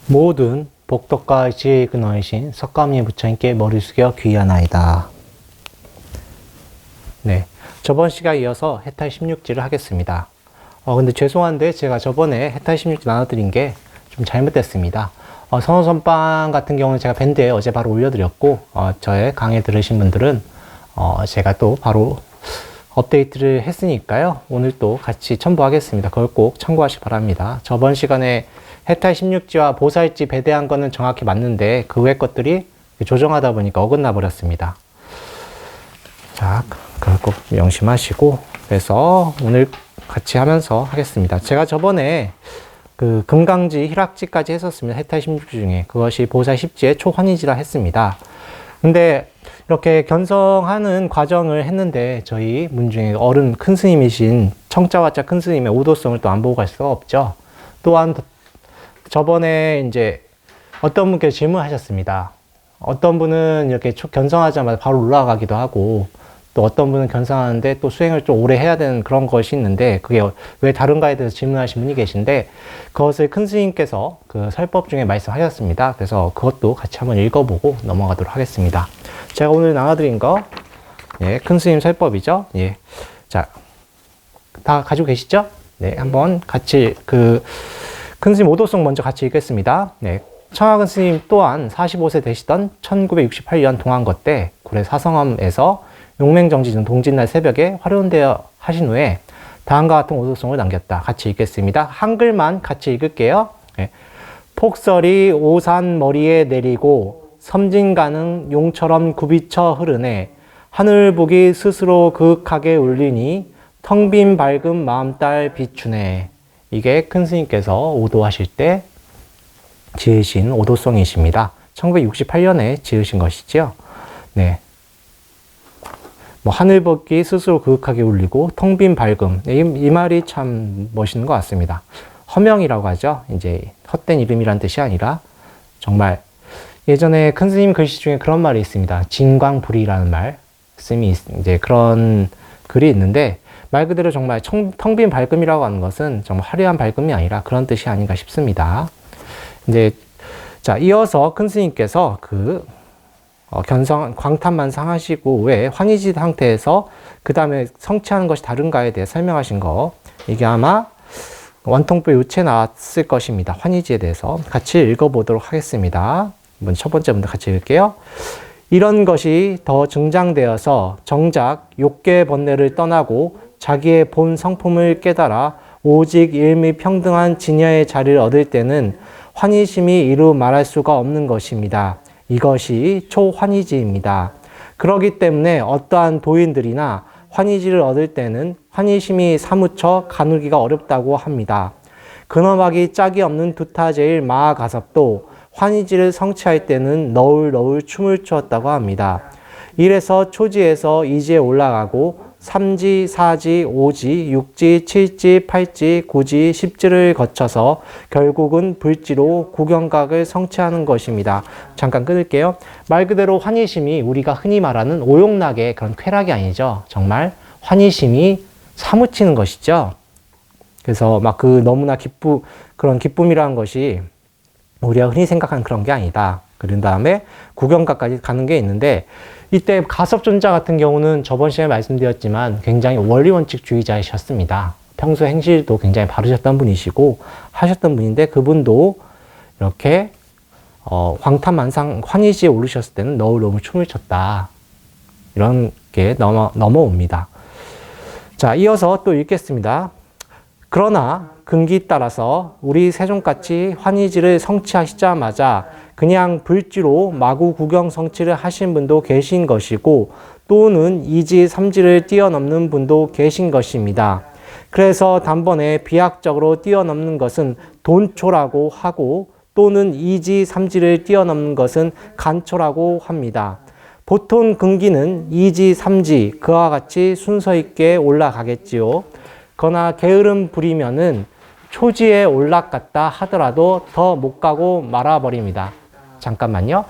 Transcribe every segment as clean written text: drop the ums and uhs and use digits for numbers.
모든 복덕과 지혜의 근원이신 석가모니 부처님께 머리 숙여 귀의하나이다. 네, 저번 시간에 이어서 해탈 16지를 하겠습니다. 근데 죄송한데 제가 저번에 해탈 16지 나눠드린 게 좀 잘못됐습니다. 선호선빵 같은 경우는 제가 밴드에 어제 바로 올려드렸고, 저의 강의 들으신 분들은 제가 또 바로 업데이트를 했으니까요. 오늘 또 같이 첨부하겠습니다. 그걸 꼭 참고하시기 바랍니다. 저번 시간에 해탈 16지와 보살지 배대한 거는 정확히 맞는데 그 외 것들이 조정하다 보니까 어긋나 버렸습니다. 자, 그걸 꼭 명심하시고, 그래서 오늘 같이 하면서 하겠습니다. 제가 저번에 그 금강지, 희락지까지 했었습니다. 해탈 16지 중에. 그것이 보살 10지의 초환희지라 했습니다. 근데 이렇게 견성하는 과정을 했는데 저희 문 중에 어른 큰 스님이신 청자와자 큰 스님의 오도성을 또 안 보고 갈 수가 없죠. 또한 저번에 이제 어떤 분께서 질문하셨습니다. 어떤 분은 이렇게 견성하자마자 바로 올라가기도 하고, 또 어떤 분은 견성하는데 또 수행을 좀 오래 해야 되는 그런 것이 있는데, 그게 왜 다른가에 대해서 질문하신 분이 계신데, 그것을 큰 스님께서 그 설법 중에 말씀하셨습니다. 그래서 그것도 같이 한번 읽어보고 넘어가도록 하겠습니다. 제가 오늘 나눠드린 거, 예, 큰 스님 설법이죠. 예. 자, 다 가지고 계시죠? 네, 한번 같이 큰 스님 오도성 먼저 같이 읽겠습니다. 네. 청하근 스님 또한 45세 되시던 1968년 동안거 때 고래 사성암에서 용맹정지전 동짓날 새벽에 화련대여 하신 후에 다음과 같은 오도성을 남겼다. 같이 읽겠습니다. 한글만 같이 읽을게요. 네. 폭설이 오산 머리에 내리고 섬진가는 용처럼 굽이쳐 흐르네 하늘 보기 스스로 그윽하게 울리니 텅 빈 밝은 마음딸 비추네. 이게 큰 스님께서 오도하실 때 지으신 오도성이십니다. 1968년에 지으신 것이지요. 네. 하늘 보기 스스로 그윽하게 울리고 텅 빈 밝음. 이 말이 참 멋있는 것 같습니다. 허명이라고 하죠. 이제 헛된 이름이란 뜻이 아니라 정말 예전에 큰 스님 글씨 중에 그런 말이 있습니다. 진광불이라는 말씀이 이제 그런 글이 있는데 말 그대로 정말 텅 빈 밝음이라고 하는 것은 정말 화려한 밝음이 아니라 그런 뜻이 아닌가 싶습니다. 이제 자, 이어서 큰 스님께서 광탄만상 하시고 왜 환희지 상태에서 그 다음에 성취하는 것이 다른가에 대해 설명하신 거, 이게 아마 원통부 요체에 나왔을 것입니다. 환희지에 대해서 같이 읽어보도록 하겠습니다. 첫 번째부터 같이 읽을게요. 이런 것이 더 증장되어서 정작 욕계 번뇌를 떠나고 자기의 본 성품을 깨달아 오직 일미평등한 진여의 자리를 얻을 때는 환희심이 이루 말할 수가 없는 것입니다. 이것이 초환희지입니다. 그렇기 때문에 어떠한 도인들이나 환희지를 얻을 때는 환희심이 사무쳐 가누기가 어렵다고 합니다. 근엄하기 짝이 없는 두타제일 마하가섭도 환희지를 성취할 때는 너울너울 춤을 추었다고 합니다. 이래서 초지에서 이지에 올라가고 3지, 4지, 5지, 6지, 7지, 8지, 9지, 10지를 거쳐서 결국은 불지로 구경각을 성취하는 것입니다. 잠깐 끊을게요. 말 그대로 환희심이 우리가 흔히 말하는 오용락의 그런 쾌락이 아니죠. 정말 환희심이 사무치는 것이죠. 그래서 막 너무나 그런 기쁨이라는 것이 우리가 흔히 생각하는 그런 게 아니다. 그런 다음에 구경각까지 가는 게 있는데, 이때 가섭존자 같은 경우는 저번 시간에 말씀드렸지만 굉장히 원리원칙주의자이셨습니다. 평소 행실도 굉장히 바르셨던 분이시고 하셨던 분인데, 그분도 이렇게 광탄만상 환희지에 오르셨을 때는 너울너울 춤을 췄다. 이런 게 넘어옵니다. 자, 이어서 또 읽겠습니다. 그러나 근기 따라서 우리 세종같이 환희지를 성취하시자마자 그냥 불지로 마구 구경 성취를 하신 분도 계신 것이고, 또는 이지 삼지를 뛰어넘는 분도 계신 것입니다. 그래서 단번에 비약적으로 뛰어넘는 것은 돈초라고 하고, 또는 이지 삼지를 뛰어넘는 것은 간초라고 합니다. 보통 근기는 이지 삼지 그와 같이 순서 있게 올라가겠지요. 그러나 게으름 부리면은 초지에 올라갔다 하더라도 더 못 가고 말아버립니다. 잠깐만요.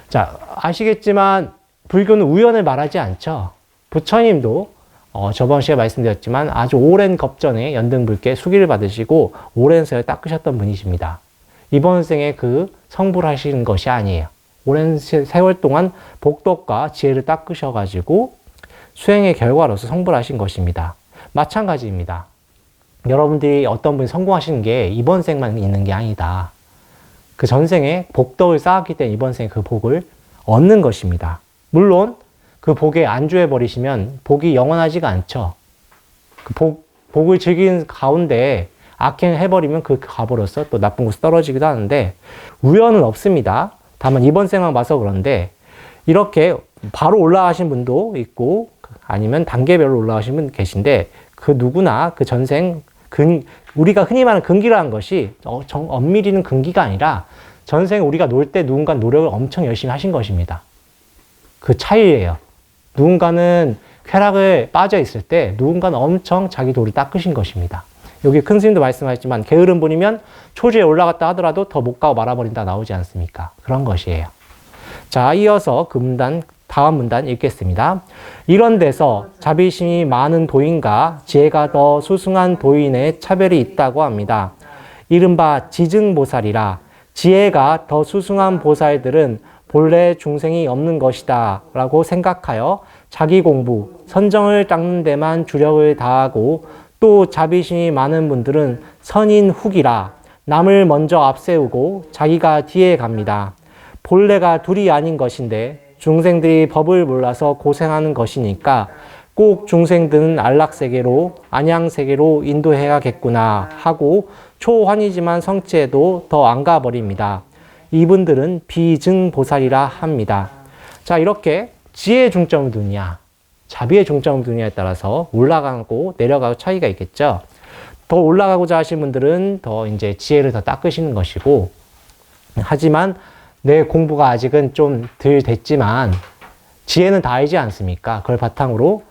자, 아시겠지만 불교는 우연을 말하지 않죠. 부처님도 저번 시간에 말씀드렸지만 아주 오랜 겁전에 연등불께 수기를 받으시고 오랜 세월 닦으셨던 분이십니다. 이번 생에 그 성불 하시는 것이 아니에요. 오랜 세월 동안 복덕과 지혜를 닦으셔가지고 수행의 결과로서 성불하신 것입니다. 마찬가지입니다. 여러분들이 어떤 분이 성공하시는 게 이번 생만 있는 게 아니다. 그 전생에 복덕을 쌓았기 때문에 이번 생에 그 복을 얻는 것입니다. 물론 그 복에 안주해버리시면 복이 영원하지가 않죠. 그 복을 즐기는 가운데 악행해버리면 그 값으로서 또 나쁜 곳에 떨어지기도 하는데 우연은 없습니다. 다만 이번 생만 봐서 그런데 이렇게 바로 올라가신 분도 있고 아니면 단계별로 올라가신 분 계신데 그 누구나 그 전생 우리가 흔히 말하는 근기라는 것이 엄밀히는 근기가 아니라 전생 우리가 놀 때 누군가 노력을 엄청 열심히 하신 것입니다. 그 차이예요. 누군가는 쾌락을 빠져 있을 때 누군가는 엄청 자기 도를 닦으신 것입니다. 여기 큰 스님도 말씀하셨지만 게으른 분이면 초지에 올라갔다 하더라도 더 못 가고 말아버린다 나오지 않습니까? 그런 것이에요. 자, 이어서 그 문단, 다음 문단 읽겠습니다. 이런 데서 자비심이 많은 도인과 지혜가 더 수승한 도인의 차별이 있다고 합니다. 이른바 지증보살이라 지혜가 더 수승한 보살들은 본래 중생이 없는 것이다 라고 생각하여 자기 공부, 선정을 닦는 데만 주력을 다하고 또 자비심이 많은 분들은 선인 후기라 남을 먼저 앞세우고 자기가 뒤에 갑니다. 본래가 둘이 아닌 것인데 중생들이 법을 몰라서 고생하는 것이니까 꼭 중생들은 안락세계로 안양세계로 인도해야겠구나 하고 초환이지만 성취해도 더 안 가버립니다. 이분들은 비증보살이라 합니다. 자, 이렇게 지혜의 중점을 두느냐 자비의 중점을 두느냐에 따라서 올라가고 내려가고 차이가 있겠죠. 더 올라가고자 하시는 분들은 더 이제 지혜를 더 닦으시는 것이고 하지만 내 공부가 아직은 좀 덜 됐지만 지혜는 다 알지 않습니까? 그걸 바탕으로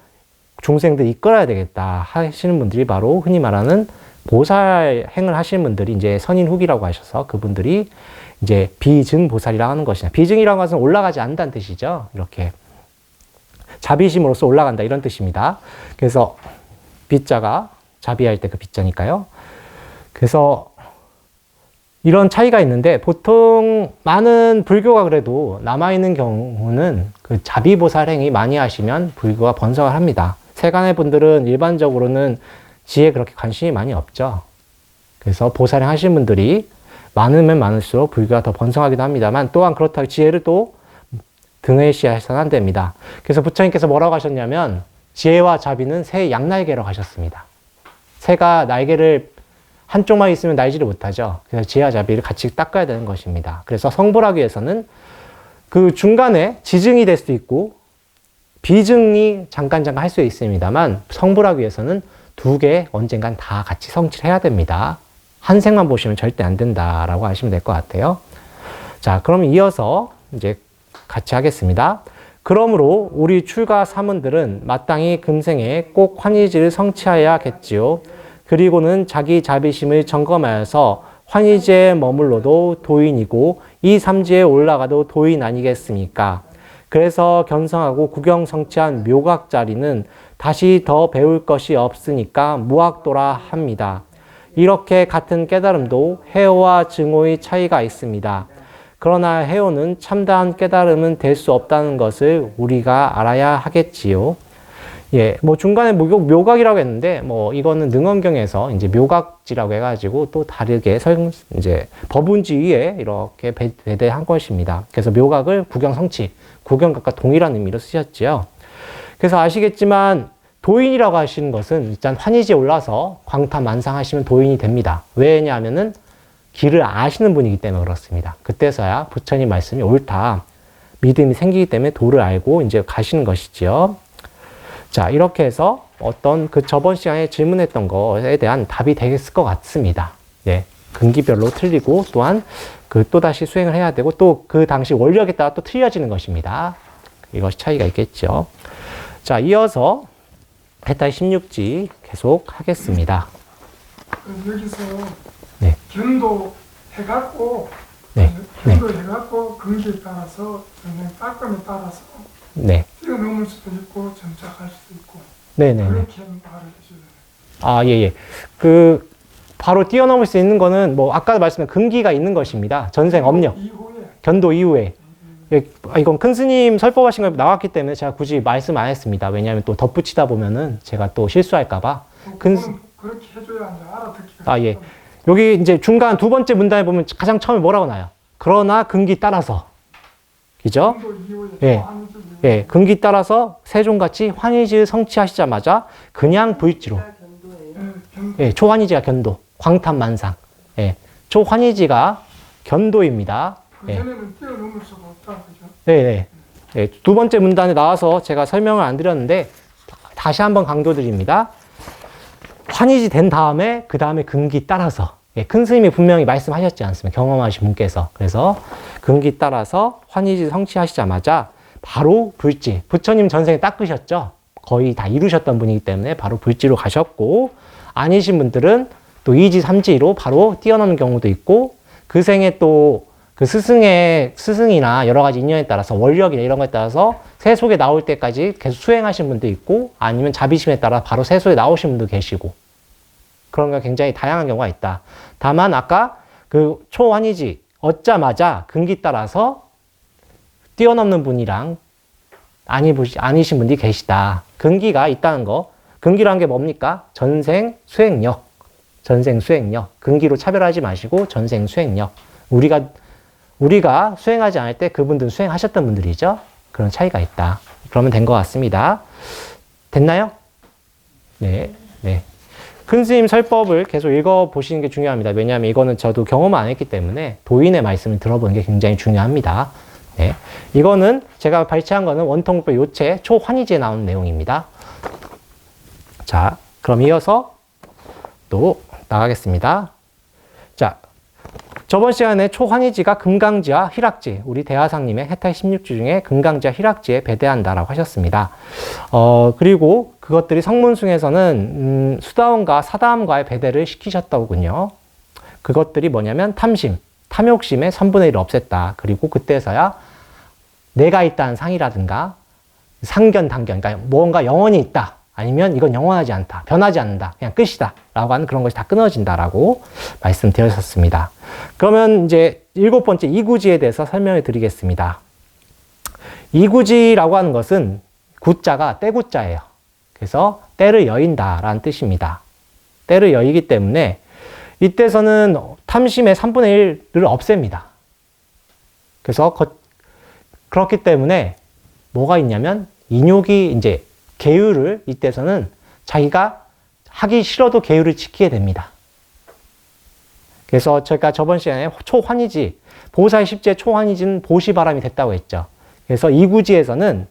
중생들 이끌어야 되겠다 하시는 분들이 바로 흔히 말하는 보살 행을 하시는 분들이 이제 선인 후기라고 하셔서 그분들이 이제 비증보살이라고 하는 것이냐. 비증이라는 것은 올라가지 않는다는 뜻이죠. 이렇게 자비심으로써 올라간다 이런 뜻입니다. 그래서 비자가 자비할 때 그 비자니까요. 그래서 이런 차이가 있는데 보통 많은 불교가 그래도 남아있는 경우는 그 자비보살 행위 많이 하시면 불교가 번성을 합니다. 세간의 분들은 일반적으로는 지혜에 그렇게 관심이 많이 없죠. 그래서 보살행 하시는 분들이 많으면 많을수록 불교가 더 번성하기도 합니다만 또한 그렇다고 지혜를 또 등회시해서는 안 됩니다. 그래서 부처님께서 뭐라고 하셨냐면 지혜와 자비는 새 양날개라고 하셨습니다. 새가 날개를 한쪽만 있으면 날지를 못하죠. 그래서 지혜와 자비를 같이 닦아야 되는 것입니다. 그래서 성불하기 위해서는 그 중간에 지증이 될 수도 있고 비증이 잠깐 할 수 있습니다만 성불하기 위해서는 두 개 언젠간 다 같이 성취를 해야 됩니다. 한 생만 보시면 절대 안 된다라고 하시면 될 것 같아요. 자, 그럼 이어서 이제 같이 하겠습니다. 그러므로 우리 출가 사문들은 마땅히 금생에 꼭 환희지를 성취하여야겠지요. 그리고는 자기 자비심을 점검하여서 환희지에 머물러도 도인이고 이 삼지에 올라가도 도인 아니겠습니까? 그래서 견성하고 구경 성취한 묘각자리는 다시 더 배울 것이 없으니까 무학도라 합니다. 이렇게 같은 깨달음도 해오와 증오의 차이가 있습니다. 그러나 해오는 참다한 깨달음은 될 수 없다는 것을 우리가 알아야 하겠지요. 예, 뭐 중간에 묘각이라고 했는데, 뭐 이거는 능언경에서 이제 묘각지라고 해가지고 또 다르게 이제 법운지 위에 이렇게 배대한 것입니다. 그래서 묘각을 구경 성취, 구경각과 동일한 의미로 쓰셨지요. 그래서 아시겠지만 도인이라고 하시는 것은 일단 환희지에 올라서 광탐만상하시면 도인이 됩니다. 왜냐하면은 길을 아시는 분이기 때문에 그렇습니다. 그때서야 부처님 말씀이 옳다. 믿음이 생기기 때문에 도를 알고 이제 가시는 것이지요. 자, 이렇게 해서 어떤 그 저번 시간에 질문했던 것에 대한 답이 되겠을 것 같습니다. 예. 근기별로 틀리고 또한 그 또다시 수행을 해야 되고 또 그 당시 원력에 따라 또 틀려지는 것입니다. 이것이 차이가 있겠죠. 자, 이어서 해탈 16지 계속 하겠습니다. 여기서 네. 견도 해갖고 네. 견도 해갖고 근기에 따라서 따끔에 따라서 네. 뛰어넘을 수도 있고 점착할 수도 있고 네네. 그렇게 말을 해주는. 아, 예, 예. 그 바로 뛰어넘을 수 있는 거는 뭐 아까 말씀한 근기가 있는 것입니다. 전생 업력, 이후에 견도 이후에. 예, 이건 큰 스님 설법하신 거 나왔기 때문에 제가 굳이 말씀 안 했습니다. 왜냐하면 또 덧붙이다 보면은 제가 또 실수할까봐. 그거는 그렇게 해줘야 이제 알아듣기가 아, 예. 여기 이제 중간 두 번째 문단에 보면 가장 처음에 뭐라고 나요? 그러나 근기 따라서. 그죠? 정도 이후에 예. 초안이지 이후에 예, 근기 따라서 세종같이 환희지를 성취하시자마자 그냥 불지로. 견도 예, 초환희지가 견도. 광탄만상. 예, 초환희지가 견도입니다. 예. 그전에는 뛰어넘을 수가 없다 그죠? 네, 네. 네, 두 번째 문단에 나와서 제가 설명을 안 드렸는데 다시 한번 강조드립니다. 환희지 된 다음에 그 다음에 근기 따라서 예, 큰 스님이 분명히 말씀하셨지 않습니까? 경험하신 분께서. 그래서 근기 따라서 환희지 성취하시자마자 바로 불지. 부처님 전생에 닦으셨죠? 거의 다 이루셨던 분이기 때문에 바로 불지로 가셨고 아니신 분들은 또 2지, 3지로 바로 뛰어넘는 경우도 있고 그 생에 또 그 스승이나 여러 가지 인연에 따라서 원력이나 이런 거에 따라서 세속에 나올 때까지 계속 수행하신 분도 있고 아니면 자비심에 따라 바로 세속에 나오신 분도 계시고 그런 게 굉장히 다양한 경우가 있다. 다만 아까 그 초환희지 얻자마자 근기 따라서 뛰어넘는 분이랑 아니신 분들이 계시다. 근기가 있다는 거. 근기라는 게 뭡니까? 전생 수행력. 전생 수행력. 근기로 차별하지 마시고 전생 수행력. 우리가 수행하지 않을 때 그분들은 수행하셨던 분들이죠. 그런 차이가 있다. 그러면 된 것 같습니다. 됐나요? 네, 네. 큰 스님 설법을 계속 읽어보시는 게 중요합니다. 왜냐하면 이거는 저도 경험을 안 했기 때문에 도인의 말씀을 들어보는 게 굉장히 중요합니다. 네. 이거는 제가 발췌한 거는 원통법 요체 초환희지에 나오는 내용입니다. 자, 그럼 이어서 또 나가겠습니다. 자, 저번 시간에 초환희지가 금강지와 희락지, 우리 대하상님의 해탈 16주 중에 금강지와 희락지에 배대한다라고 하셨습니다. 그리고 그것들이 성문숭에서는 수다원과 사다함과의 배대를 시키셨더군요. 그것들이 뭐냐면 탐심, 탐욕심의 3분의 1을 없앴다. 그리고 그때서야 내가 있다는 상이라든가 상견, 단견, 그러니까 뭔가 영원히 있다. 아니면 이건 영원하지 않다. 변하지 않는다. 그냥 끝이다. 라고 하는 그런 것이 다 끊어진다라고 말씀드렸었습니다. 그러면 이제 7번째 이구지에 대해서 설명을 드리겠습니다. 이구지라고 하는 것은 구자가 때구자예요. 그래서 때를 여인다라는 뜻입니다. 때를 여이기 때문에 이때서는 탐심의 3분의 1을 없앱니다. 그래서 그렇기 때문에 뭐가 있냐면 인욕이 이제 계율을 이때서는 자기가 하기 싫어도 계율을 지키게 됩니다. 그래서 제가 저번 시간에 초환희지, 보살 10제 초환희지는 보시바람이 됐다고 했죠. 그래서 이구지에서는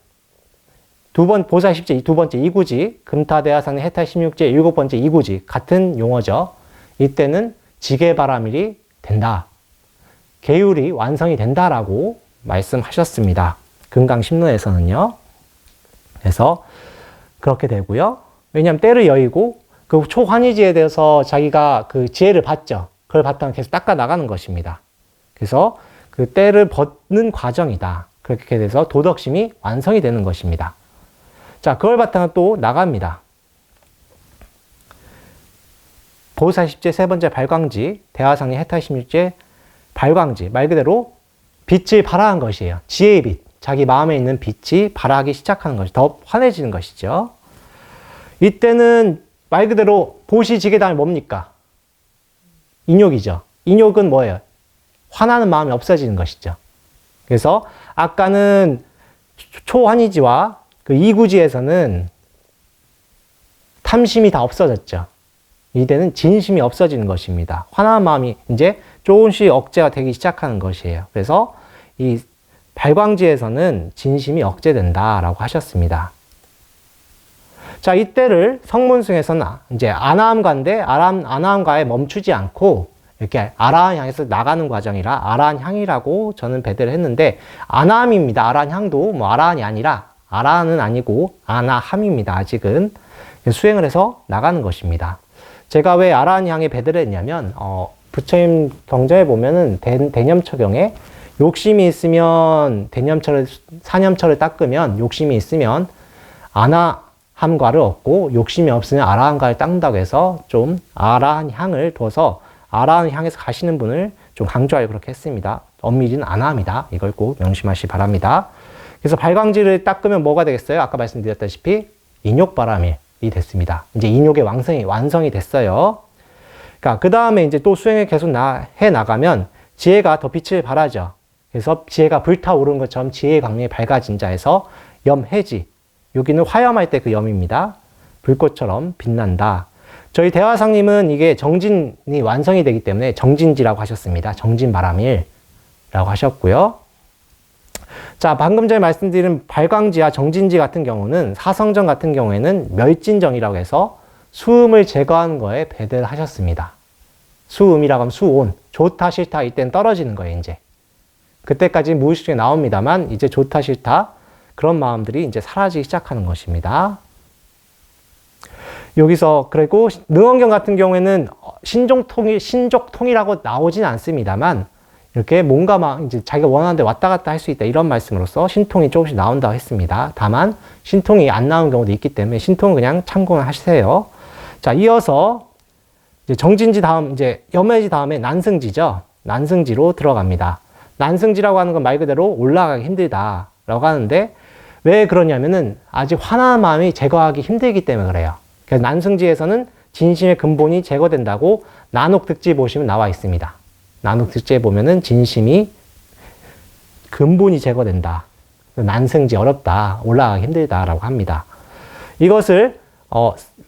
보살 10제 두 번째 이구지, 금타대하상의 해탈 16제 7번째 이구지, 같은 용어죠. 이때는 지게바람일이 된다. 계율이 완성이 된다라고 말씀하셨습니다. 금강심론에서는요. 그래서 그렇게 되고요. 왜냐하면 때를 여의고 그 초환희지에 대해서 자기가 그 지혜를 받죠. 그걸 바탕으로 계속 닦아 나가는 것입니다. 그래서 그 때를 벗는 과정이다. 그렇게 돼서 도덕심이 완성이 되는 것입니다. 자, 그걸 바탕으로 또 나갑니다. 보살 10제 세 번째 발광지, 대하상리 해탈 16제 발광지, 말 그대로 빛을 발하한 것이에요. 지혜의 빛, 자기 마음에 있는 빛이 발하기 시작하는 것이 더 환해지는 것이죠. 이때는 말 그대로 보시지게담이 뭡니까? 인욕이죠. 인욕은 뭐예요? 화나는 마음이 없어지는 것이죠. 그래서 아까는 초환희지와 그 이구지에서는 탐심이 다 없어졌죠. 이때는 진심이 없어지는 것입니다. 화나는 마음이 이제 조금씩 억제가 되기 시작하는 것이에요. 그래서 이 발광지에서는 진심이 억제된다라고 하셨습니다. 자, 이때를 성문숭에서는 이제 아나함가인데 아나함가에 멈추지 않고 이렇게 아라한 향에서 나가는 과정이라 아라한 향이라고 저는 배대를 했는데 아나함입니다. 아라한 향도 뭐 아라한이 아니라 아라한은 아니고 아나함입니다. 아직은 수행을 해서 나가는 것입니다. 제가 왜 아라한 향에 배대를 했냐면 부처님 경전에 보면은 대념처경에 욕심이 있으면 사념처를 닦으면 욕심이 있으면 함과를 얻고 욕심이 없으면 아라한과를 닦는다고 해서 좀 아라한 향을 둬서 아라한 향에서 가시는 분을 좀 강조하려 그렇게 했습니다. 엄밀히는 아나합니다. 이걸 꼭 명심하시기 바랍니다. 그래서 발광지를 닦으면 뭐가 되겠어요? 아까 말씀드렸다시피 인욕바라밀이 됐습니다. 이제 인욕의 완성이 됐어요. 그러니까 그 다음에 이제 또 수행을 계속 해 나가면 지혜가 더 빛을 발하죠. 그래서 지혜가 불타오르는 것처럼 지혜의 광명이 밝아진 자에서 염해지. 여기는 화염할 때 그 염입니다. 불꽃처럼 빛난다. 저희 대화상님은 이게 정진이 완성이 되기 때문에 정진지라고 하셨습니다. 정진바라밀이라고 하셨고요. 자, 방금 전에 말씀드린 발광지와 정진지 같은 경우는 사성정 같은 경우에는 멸진정이라고 해서 수음을 제거하는 거에 배대를 하셨습니다. 수음이라고 하면 수온. 좋다, 싫다, 이때는 떨어지는 거예요, 이제. 그때까지 무의식 중에 나옵니다만, 이제 좋다, 싫다, 그런 마음들이 이제 사라지기 시작하는 것입니다. 여기서, 그리고 능원경 같은 경우에는 신족통이라고 나오진 않습니다만, 이렇게 뭔가 막 이제 자기가 원하는 데 왔다 갔다 할 수 있다, 이런 말씀으로써 신통이 조금씩 나온다고 했습니다. 다만, 신통이 안 나오는 경우도 있기 때문에 신통은 그냥 참고를 하세요. 자, 이어서, 이제 정진지 다음, 이제 염해지 다음에 난승지죠. 난승지로 들어갑니다. 난승지라고 하는 건 말 그대로 올라가기 힘들다라고 하는데, 왜 그러냐면은 아직 화나는 마음이 제거하기 힘들기 때문에 그래요. 그래서 난승지에서는 진심의 근본이 제거된다고 난옥특지 보시면 나와 있습니다. 난옥특지에 보면은 진심이 근본이 제거된다. 난승지 어렵다. 올라가기 힘들다라고 합니다. 이것을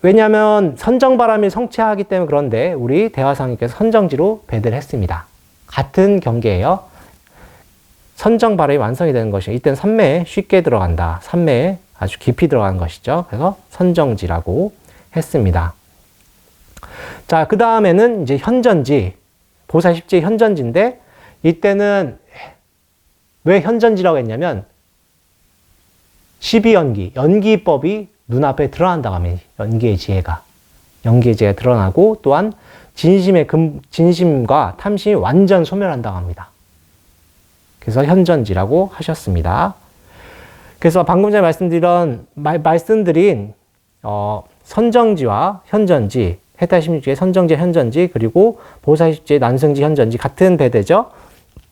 왜냐하면 선정바람이 성취하기 때문에 그런데 우리 대화상님께서 선정지로 배대를 했습니다. 같은 경계예요. 선정바람이 완성이 되는 것이 이때는 삼매에 쉽게 들어간다. 삼매에 아주 깊이 들어가는 것이죠. 그래서 선정지라고 했습니다. 자, 그 다음에는 이제 현전지, 보살십지 현전지인데 이때는 왜 현전지라고 했냐면 12연기, 연기법이 눈앞에 드러난다고 합니다. 연기의 지혜가 드러나고 또한 진심과 탐심이 완전 소멸한다고 합니다. 그래서 현전지라고 하셨습니다. 그래서 방금 전에 말씀드린 선정지와 현전지, 해탈16지의 선정지, 현전지, 그리고 보살십지의 난승지, 현전지 같은 배대죠.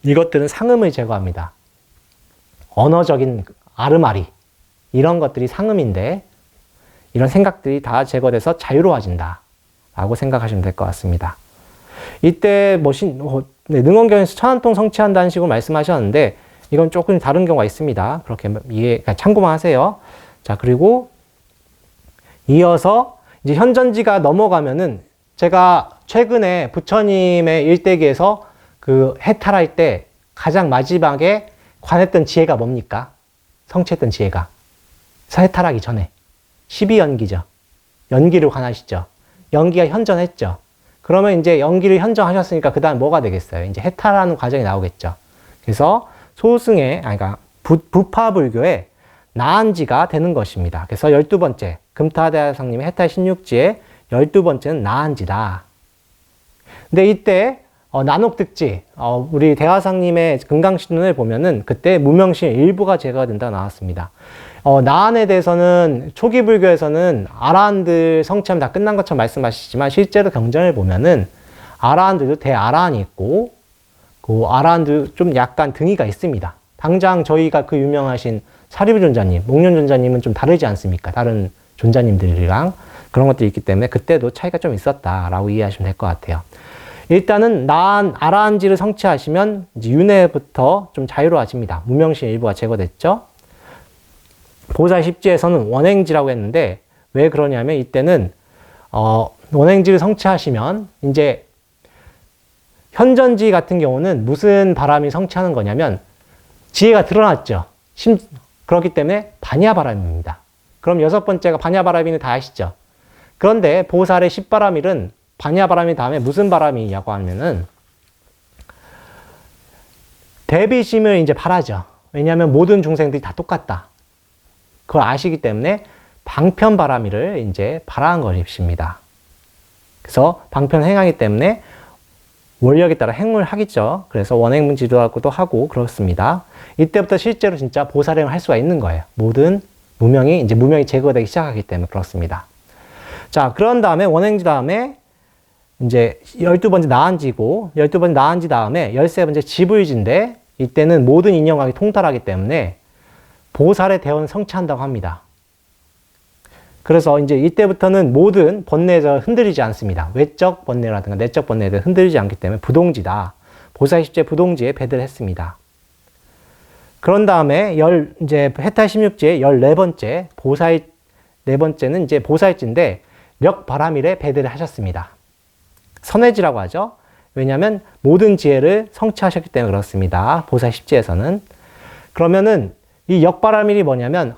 이것들은 상음을 제거합니다. 언어적인 아르마리 이런 것들이 상음인데 이런 생각들이 다 제거돼서 자유로워진다 라고 생각하시면 될 것 같습니다. 이때 능원경에서 천안통 성취한다는 식으로 말씀하셨는데 이건 조금 다른 경우가 있습니다. 그렇게 참고만 하세요. 자, 그리고 이어서 이제 현전지가 넘어가면은 제가 최근에 부처님의 일대기에서 그 해탈할 때 가장 마지막에 관했던 지혜가 뭡니까? 성취했던 지혜가. 해탈하기 전에. 12연기죠. 연기를 관하시죠. 연기가 현전했죠. 그러면 이제 연기를 현정하셨으니까 그 다음 뭐가 되겠어요? 이제 해탈하는 과정이 나오겠죠. 그래서 그러니까 부파불교의 나한지가 되는 것입니다. 그래서 12번째, 금타대상님의 해탈 16지의 12번째는 나한지다. 근데 이때, 난옥특지, 우리 대화상님의 금강신론을 보면은 그때 무명신 일부가 제거가 된다고 나왔습니다. 나한에 대해서는 초기 불교에서는 아라한들 성취하면 다 끝난 것처럼 말씀하시지만 실제로 경전을 보면은 아라한들도 대아라한이 있고 그 아라한들 좀 약간 등위가 있습니다. 당장 저희가 그 유명하신 사리부 존자님, 목련 존자님은 좀 다르지 않습니까? 다른 존자님들이랑 그런 것들이 있기 때문에 그때도 차이가 좀 있었다라고 이해하시면 될 것 같아요. 일단은 아라한지를 성취하시면 이제 윤회부터 좀 자유로워집니다. 무명신 일부가 제거됐죠. 보살십지에서는 원행지라고 했는데 왜 그러냐면 이때는 원행지를 성취하시면 이제 현전지 같은 경우는 무슨 바람이 성취하는 거냐면 지혜가 드러났죠. 그렇기 때문에 반야바람입니다. 그럼 6번째가 반야바람이는 다 아시죠? 그런데 보살의 10바람일은 반야바람이 다음에 무슨 바람이냐고 하면은 대비심을 이제 바라죠. 왜냐하면 모든 중생들이 다 똑같다. 그걸 아시기 때문에 방편바람이를 이제 바라는 것입니다. 그래서 방편 행하기 때문에 원력에 따라 행을 하겠죠. 그래서 원행문지도하고도 하고 그렇습니다. 이때부터 실제로 진짜 보살행을 할 수가 있는 거예요. 모든 무명이 제거되기 시작하기 때문에 그렇습니다. 자, 그런 다음에 원행지 다음에 이제 12번째 나한지고 12번째 나한지 다음에 13번째 지불지인데 이때는 모든 인연관계 통달하기 때문에 보살의 대원을 성취한다고 합니다. 그래서 이제 이때부터는 모든 번뇌에서 흔들리지 않습니다. 외적 번뇌라든가 내적 번뇌에 흔들리지 않기 때문에 부동지다. 보살 10제 부동지에 배들을 했습니다. 그런 다음에 이제 해탈 16지의 14번째 보살 네 번째는 이제 보살지인데 멱바람일에 배들을 하셨습니다. 선해지라고 하죠. 왜냐하면 모든 지혜를 성취하셨기 때문에 그렇습니다. 보살 10지에서는. 그러면은 이 역바람일이 뭐냐면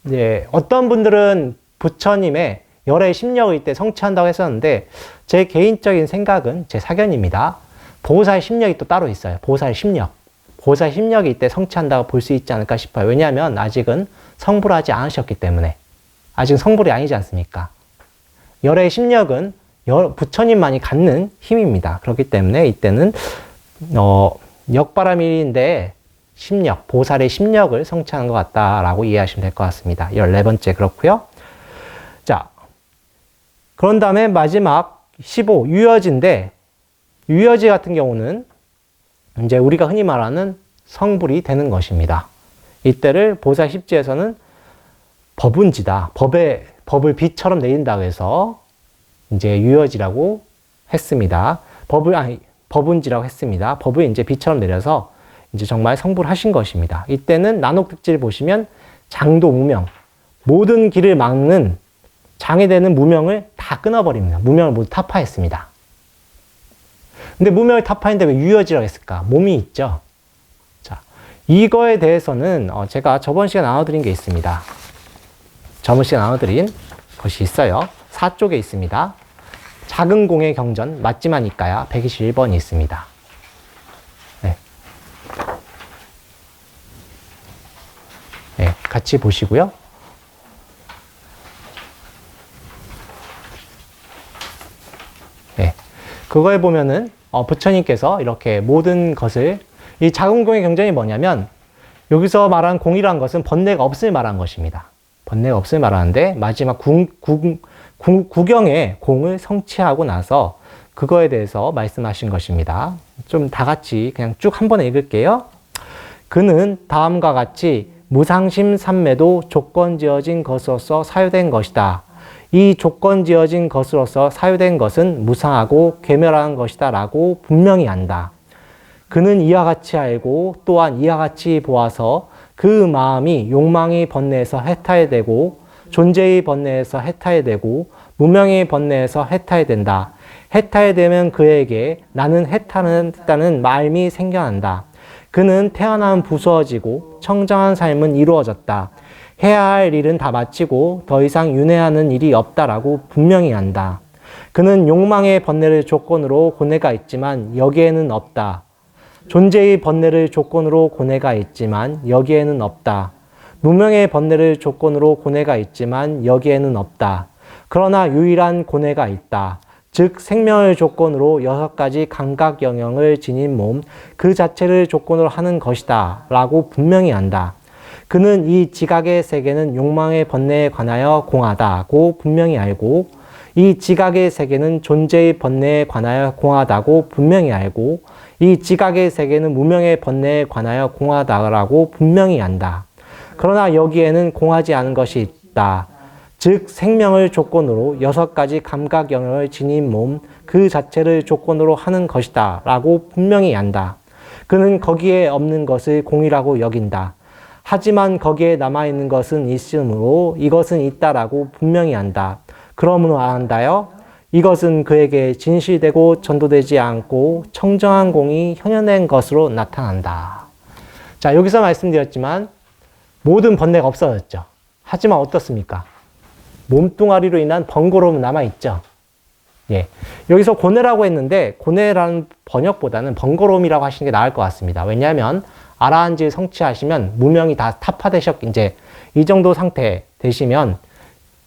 이제 어떤 분들은 부처님의 열의 심력을 이때 성취한다고 했었는데 제 개인적인 생각은 제 사견입니다. 보살 심력이 또 따로 있어요. 보살 심력. 보살 심력이 이때 성취한다고 볼 수 있지 않을까 싶어요. 왜냐하면 아직은 성불하지 않으셨기 때문에. 아직 성불이 아니지 않습니까? 열의 심력은 부처님만이 갖는 힘입니다. 그렇기 때문에 이때는 역바람일인데 심력, 보살의 심력을 성취하는 것 같다라고 이해하시면 될 것 같습니다. 14번째 그렇고요. 자, 그런 다음에 마지막 15 유여지인데 유여지 같은 경우는 이제 우리가 흔히 말하는 성불이 되는 것입니다. 이때를 보살 10지에서는 법운지다. 법을 비처럼 내린다고 해서 이제 유여지라고 했습니다. 법운지라고 했습니다. 법을 이제 비처럼 내려서 이제 정말 성불하신 것입니다. 이때는 난옥특지를 보시면 장도 무명, 모든 길을 막는 장이 되는 무명을 다 끊어버립니다. 무명을 모두 타파했습니다. 근데 무명을 타파했는데 왜 유여지라고 했을까? 몸이 있죠. 자, 이거에 대해서는 제가 저번 시간에 나눠드린 게 있습니다. 저번 시간에 나눠드린 것이 있어요. 4쪽에 있습니다. 작은 공의 경전 맞지만 이까야 121번이 있습니다. 네. 네, 같이 보시고요. 네, 그거에 보면은 부처님께서 이렇게 모든 것을 이 작은 공의 경전이 뭐냐면 여기서 말한 공이라는 것은 번뇌가 없을 말한 것입니다. 번뇌가 없을 말하는데 마지막 구경의 공을 성취하고 나서 그거에 대해서 말씀하신 것입니다. 좀 다 같이 그냥 쭉 한 번에 읽을게요. 그는 다음과 같이 무상심 삼매도 조건지어진 것으로서 사유된 것이다. 이 조건지어진 것으로서 사유된 것은 무상하고 괴멸한 것이다 라고 분명히 안다. 그는 이와 같이 알고 또한 이와 같이 보아서 그 마음이 욕망의 번뇌에서 해탈되고 존재의 번뇌에서 해탈되고 무명의 번뇌에서 해탈된다. 해탈되면 그에게 나는 해탈했다는 마음이 생겨난다. 그는 태어나면 부수어지고 청정한 삶은 이루어졌다. 해야 할 일은 다 마치고 더 이상 윤회하는 일이 없다라고 분명히 안다. 그는 욕망의 번뇌를 조건으로 고뇌가 있지만 여기에는 없다. 존재의 번뇌를 조건으로 고뇌가 있지만 여기에는 없다. 무명의 번뇌를 조건으로 고뇌가 있지만 여기에는 없다. 그러나 유일한 고뇌가 있다. 즉 생명을 조건으로 6가지 감각 영역을 지닌 몸 그 자체를 조건으로 하는 것이다 라고 분명히 안다. 그는 이 지각의 세계는 욕망의 번뇌에 관하여 공하다고 분명히 알고 이 지각의 세계는 존재의 번뇌에 관하여 공하다고 분명히 알고 이 지각의 세계는 무명의 번뇌에 관하여 공하다라고 분명히 안다. 그러나 여기에는 공하지 않은 것이 있다. 즉 생명을 조건으로 6가지 감각 영역을 지닌 몸 그 자체를 조건으로 하는 것이다 라고 분명히 안다. 그는 거기에 없는 것을 공이라고 여긴다. 하지만 거기에 남아있는 것은 있으므로 이것은 있다라고 분명히 안다. 그러므로 안다요. 이것은 그에게 진실되고 전도되지 않고 청정한 공이 현현된 것으로 나타난다. 자, 여기서 말씀드렸지만 모든 번뇌가 없어졌죠. 하지만 어떻습니까? 몸뚱아리로 인한 번거로움은 남아있죠. 예. 여기서 고뇌라고 했는데 고뇌라는 번역보다는 번거로움이라고 하시는 게 나을 것 같습니다. 왜냐하면 아라한지를 성취하시면 무명이 다 이제 이 정도 상태 되시면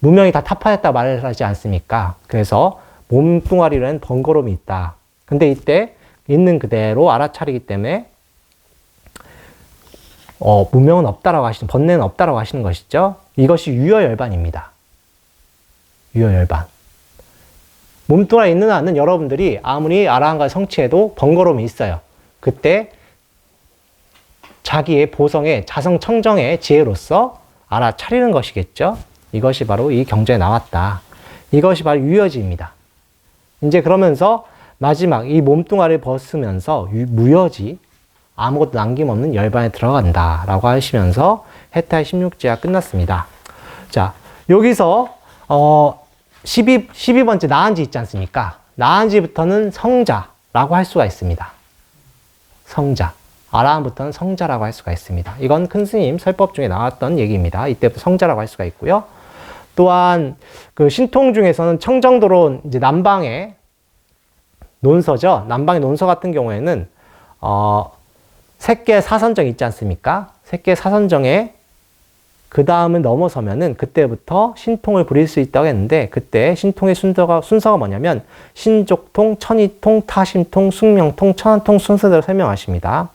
무명이 다 타파됐다 말을 하지 않습니까? 그래서 몸뚱아리로는 번거로움이 있다. 근데 이때 있는 그대로 알아차리기 때문에 무명은 없다라고 번뇌는 없다라고 하시는 것이죠. 이것이 유효열반입니다. 유효열반. 몸뚱아리에 있는 한은 여러분들이 아무리 아라한가를 성취해도 번거로움이 있어요. 그때 자기의 보성의 자성청정의 지혜로서 알아차리는 것이겠죠. 이것이 바로 이 경전에 나왔다. 이것이 바로 유여지입니다. 이제 그러면서 마지막 이 몸뚱아리를 벗으면서 무여지, 아무것도 남김없는 열반에 들어간다라고 하시면서 해탈 16지가 끝났습니다. 자, 여기서 12번째 나한지 있지 않습니까? 나한지부터는 성자라고 할 수가 있습니다. 성자. 아라한부터는 성자라고 할 수가 있습니다. 이건 큰 스님 설법 중에 나왔던 얘기입니다. 이때부터 성자라고 할 수가 있고요. 또한 그 신통 중에서는 청정도론 이제 남방의 논서죠. 남방의 논서 같은 경우에는 색계 사선정 있지 않습니까? 색계 사선정에 그 다음을 넘어서면은 그때부터 신통을 부릴 수 있다고 했는데, 그때 신통의 순서가 뭐냐면 신족통, 천이통, 타심통, 숙명통, 천안통 순서대로 설명하십니다.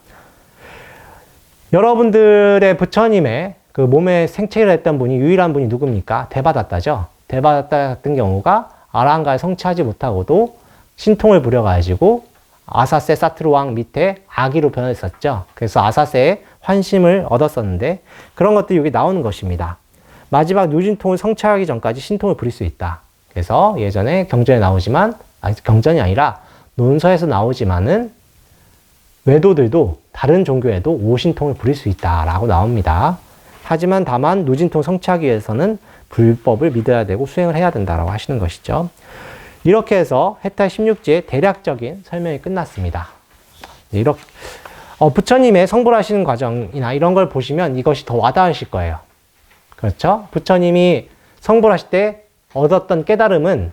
여러분들의 부처님의 그 몸에 생체를 했던 분이 유일한 분이 누굽니까? 대바다타죠. 대바다타 같은 경우가 아라한가를 성취하지 못하고도 신통을 부려가지고 아사세 사트루 왕 밑에 아기로 변했었죠. 그래서 아사세의 환심을 얻었었는데, 그런 것들이 여기 나오는 것입니다. 마지막 유진통을 성취하기 전까지 신통을 부릴 수 있다. 그래서 예전에 경전에 나오지만, 경전이 아니라 논서에서 나오지만은 외도들도 다른 종교에도 오신통을 부릴 수 있다라고 나옵니다. 하지만 다만 누진통 성취하기 위해서는 불법을 믿어야 되고 수행을 해야 된다라고 하시는 것이죠. 이렇게 해서 해탈 16지의 대략적인 설명이 끝났습니다. 이렇게 부처님의 성불하시는 과정이나 이런 걸 보시면 이것이 더 와닿으실 거예요. 그렇죠? 부처님이 성불하실 때 얻었던 깨달음은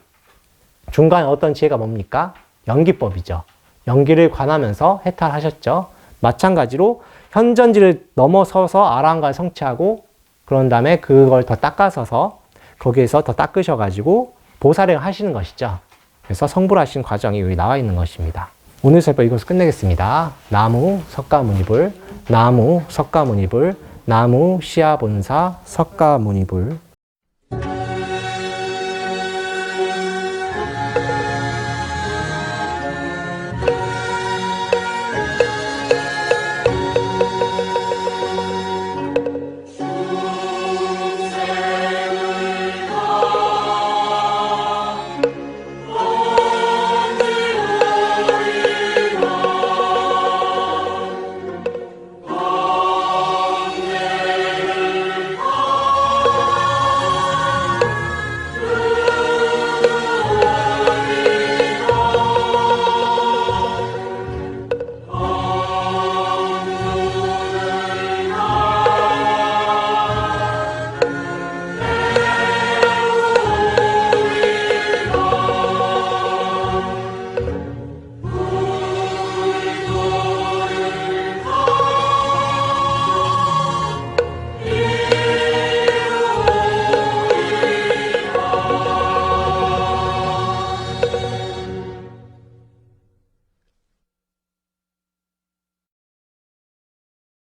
중간에 어떤 지혜가 뭡니까? 연기법이죠. 연기를 관하면서 해탈하셨죠. 마찬가지로 현전지를 넘어서서 아라한가를 성취하고, 그런 다음에 그걸 더 닦아서서 거기에서 더 닦으셔가지고 보살행을 하시는 것이죠. 그래서 성불하신 과정이 여기 나와 있는 것입니다. 오늘 설법 이것을 끝내겠습니다. 나무 석가모니불, 나무 석가모니불, 나무 시아본사 석가모니불.